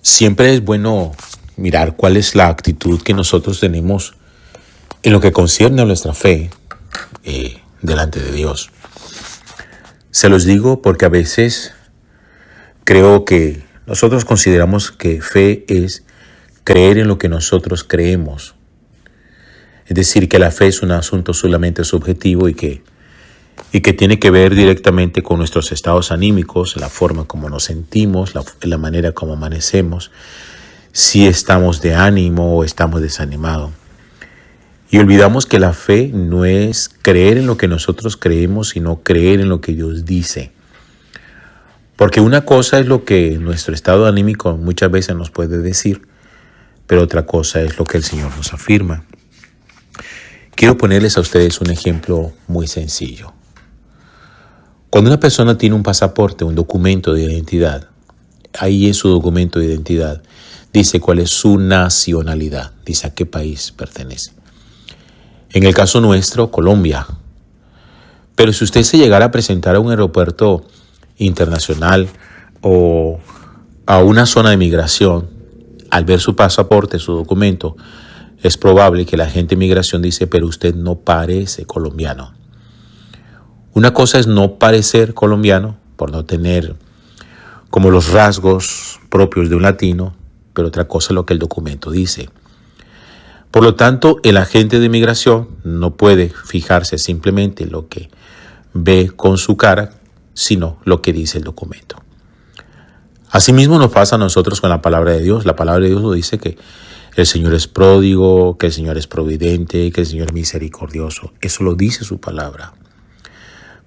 Siempre es bueno mirar cuál es la actitud que nosotros tenemos en lo que concierne a nuestra fe delante de Dios. Se los digo porque a veces creo que nosotros consideramos que fe es creer en lo que nosotros creemos. Es decir, que la fe es un asunto solamente subjetivo y que tiene que ver directamente con nuestros estados anímicos, la forma como nos sentimos, la manera como amanecemos, si estamos de ánimo o estamos desanimados. Y olvidamos que la fe no es creer en lo que nosotros creemos, sino creer en lo que Dios dice. Porque una cosa es lo que nuestro estado anímico muchas veces nos puede decir, pero otra cosa es lo que el Señor nos afirma. Quiero ponerles a ustedes un ejemplo muy sencillo. Cuando una persona tiene un pasaporte, un documento de identidad, ahí en su documento de identidad dice cuál es su nacionalidad, dice a qué país pertenece. En el caso nuestro, Colombia. Pero si usted se llegara a presentar a un aeropuerto internacional o a una zona de migración, al ver su pasaporte, su documento, es probable que la gente de migración dice, pero usted no parece colombiano. Una cosa es no parecer colombiano, por no tener como los rasgos propios de un latino, pero otra cosa es lo que el documento dice. Por lo tanto, el agente de migración no puede fijarse simplemente en lo que ve con su cara, sino lo que dice el documento. Asimismo nos pasa a nosotros con la palabra de Dios. La palabra de Dios nos dice que el Señor es pródigo, que el Señor es providente, que el Señor es misericordioso. Eso lo dice su palabra.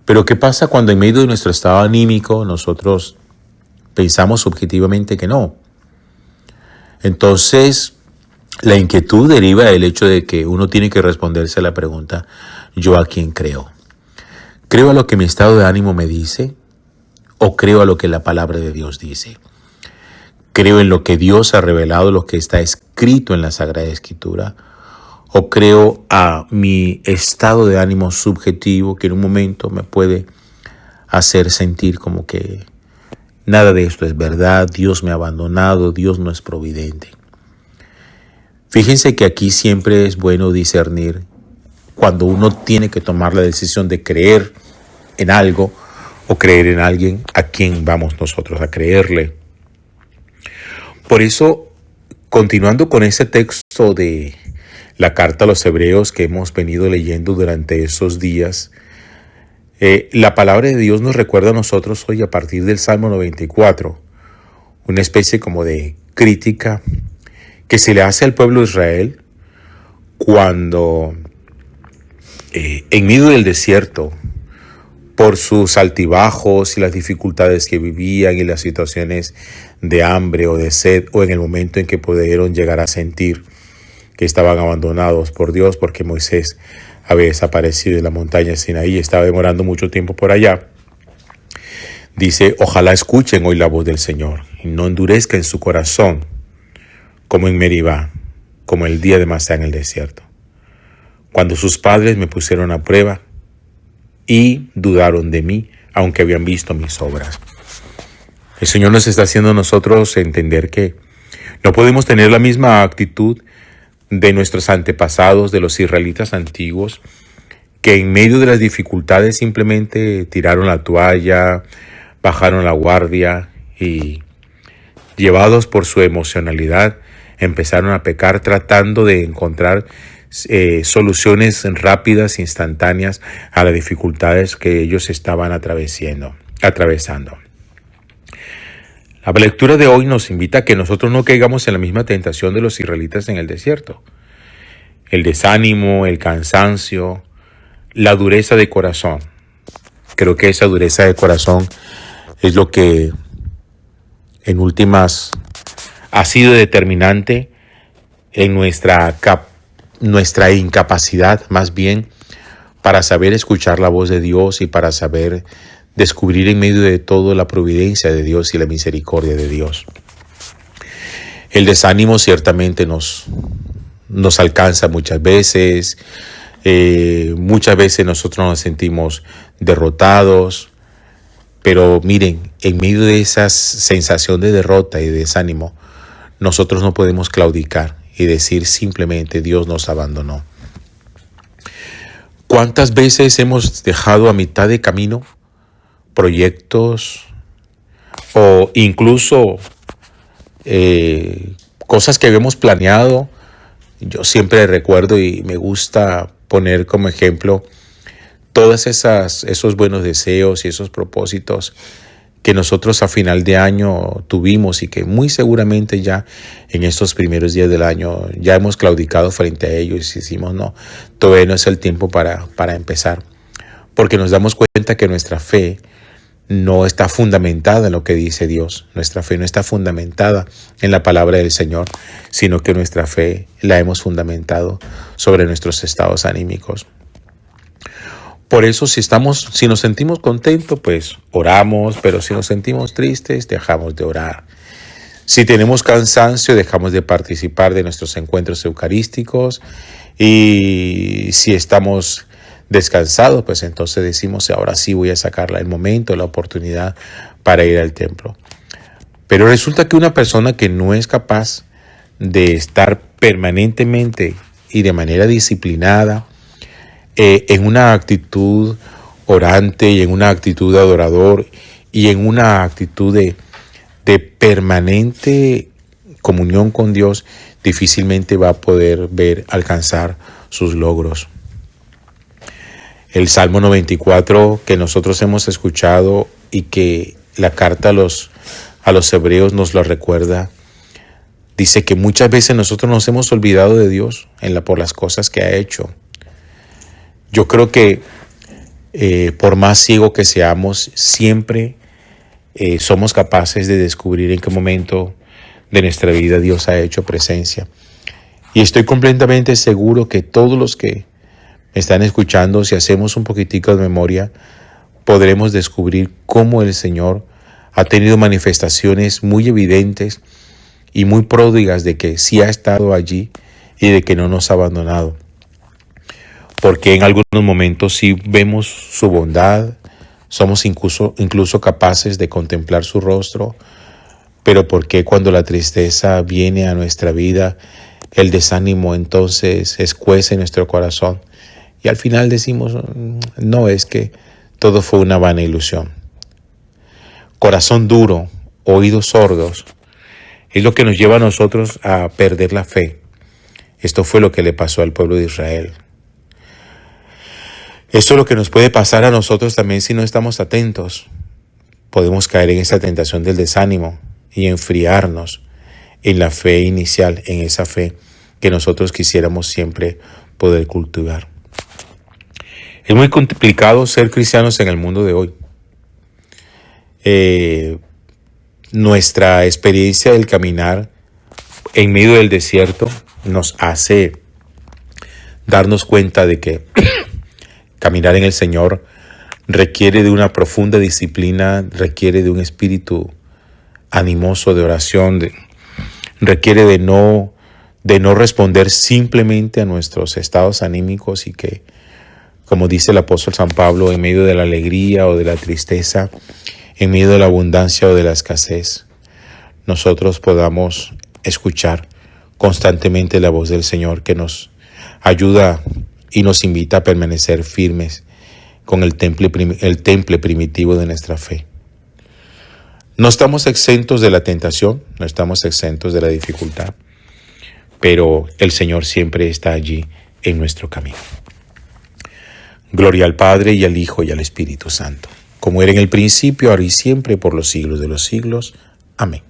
Pero ¿qué pasa cuando en medio de nuestro estado anímico nosotros pensamos subjetivamente que no? Entonces, la inquietud deriva del hecho de que uno tiene que responderse a la pregunta, ¿yo a quién creo? ¿Creo a lo que mi estado de ánimo me dice? ¿O creo a lo que la palabra de Dios dice? ¿Creo en lo que Dios ha revelado, lo que está escrito en la Sagrada Escritura? ¿O creo a mi estado de ánimo subjetivo que en un momento me puede hacer sentir como que nada de esto es verdad, Dios me ha abandonado, Dios no es providente? Fíjense que aquí siempre es bueno discernir cuando uno tiene que tomar la decisión de creer en algo o creer en alguien, a quién vamos nosotros a creerle. Por eso, continuando con ese texto de la carta a los Hebreos que hemos venido leyendo durante esos días, la palabra de Dios nos recuerda a nosotros hoy a partir del Salmo 94, una especie como de crítica que se le hace al pueblo de Israel cuando en medio del desierto, por sus altibajos y las dificultades que vivían y las situaciones de hambre o de sed, o en el momento en que pudieron llegar a sentir que estaban abandonados por Dios porque Moisés había desaparecido de la montaña de Sinaí y estaba demorando mucho tiempo por allá. Dice, ojalá escuchen hoy la voz del Señor y no endurezcan su corazón como en Meribá, como el día de Masá en el desierto, cuando sus padres me pusieron a prueba y dudaron de mí, aunque habían visto mis obras. El Señor nos está haciendo a nosotros entender que no podemos tener la misma actitud de nuestros antepasados, de los israelitas antiguos, que en medio de las dificultades simplemente tiraron la toalla, bajaron la guardia y, llevados por su emocionalidad, empezaron a pecar tratando de encontrar soluciones rápidas, instantáneas a las dificultades que ellos estaban atravesando. La lectura de hoy nos invita a que nosotros no caigamos en la misma tentación de los israelitas en el desierto. El desánimo, el cansancio, la dureza de corazón. Creo que esa dureza de corazón es lo que en últimas ha sido determinante en nuestra incapacidad, más bien, para saber escuchar la voz de Dios y para saber descubrir en medio de todo la providencia de Dios y la misericordia de Dios. El desánimo ciertamente nos alcanza muchas veces. Muchas veces nosotros nos sentimos derrotados, pero miren, en medio de esa sensación de derrota y de desánimo, nosotros no podemos claudicar y decir simplemente Dios nos abandonó. ¿Cuántas veces hemos dejado a mitad de camino proyectos o incluso cosas que habíamos planeado? Yo siempre recuerdo y me gusta poner como ejemplo todas esos buenos deseos y esos propósitos que nosotros a final de año tuvimos y que muy seguramente ya en estos primeros días del año ya hemos claudicado frente a ellos y decimos no, todavía no es el tiempo para empezar, porque nos damos cuenta que nuestra fe no está fundamentada en lo que dice Dios, nuestra fe no está fundamentada en la palabra del Señor, sino que nuestra fe la hemos fundamentado sobre nuestros estados anímicos. Por eso si nos sentimos contentos, pues oramos, pero si nos sentimos tristes, dejamos de orar. Si tenemos cansancio, dejamos de participar de nuestros encuentros eucarísticos. Y si estamos descansados, pues entonces decimos, ahora sí voy a sacar el momento, la oportunidad para ir al templo. Pero resulta que una persona que no es capaz de estar permanentemente y de manera disciplinada, en una actitud orante y en una actitud de adorador y en una actitud de permanente comunión con Dios, difícilmente va a poder alcanzar sus logros. El Salmo 94 que nosotros hemos escuchado y que la carta a los hebreos nos lo recuerda, dice que muchas veces nosotros nos hemos olvidado de Dios por las cosas que ha hecho. Yo creo que por más ciego que seamos, siempre somos capaces de descubrir en qué momento de nuestra vida Dios ha hecho presencia. Y estoy completamente seguro que todos los que me están escuchando, si hacemos un poquitico de memoria, podremos descubrir cómo el Señor ha tenido manifestaciones muy evidentes y muy pródigas de que sí ha estado allí y de que no nos ha abandonado. Porque en algunos momentos sí vemos su bondad, somos incluso capaces de contemplar su rostro, pero porque cuando la tristeza viene a nuestra vida, el desánimo entonces escuece nuestro corazón y al final decimos, no, es que todo fue una vana ilusión. Corazón duro, oídos sordos, es lo que nos lleva a nosotros a perder la fe. Esto fue lo que le pasó al pueblo de Israel. Esto es lo que nos puede pasar a nosotros también si no estamos atentos. Podemos caer en esa tentación del desánimo y enfriarnos en la fe inicial, en esa fe que nosotros quisiéramos siempre poder cultivar. Es muy complicado ser cristianos en el mundo de hoy. Nuestra experiencia del caminar en medio del desierto nos hace darnos cuenta de que caminar en el Señor requiere de una profunda disciplina, requiere de un espíritu animoso de oración, requiere de no responder simplemente a nuestros estados anímicos y que, como dice el apóstol San Pablo, en medio de la alegría o de la tristeza, en medio de la abundancia o de la escasez, nosotros podamos escuchar constantemente la voz del Señor que nos ayuda y nos invita a permanecer firmes con el temple primitivo de nuestra fe. No estamos exentos de la tentación, no estamos exentos de la dificultad, pero el Señor siempre está allí en nuestro camino. Gloria al Padre y al Hijo y al Espíritu Santo, como era en el principio, ahora y siempre, por los siglos de los siglos. Amén.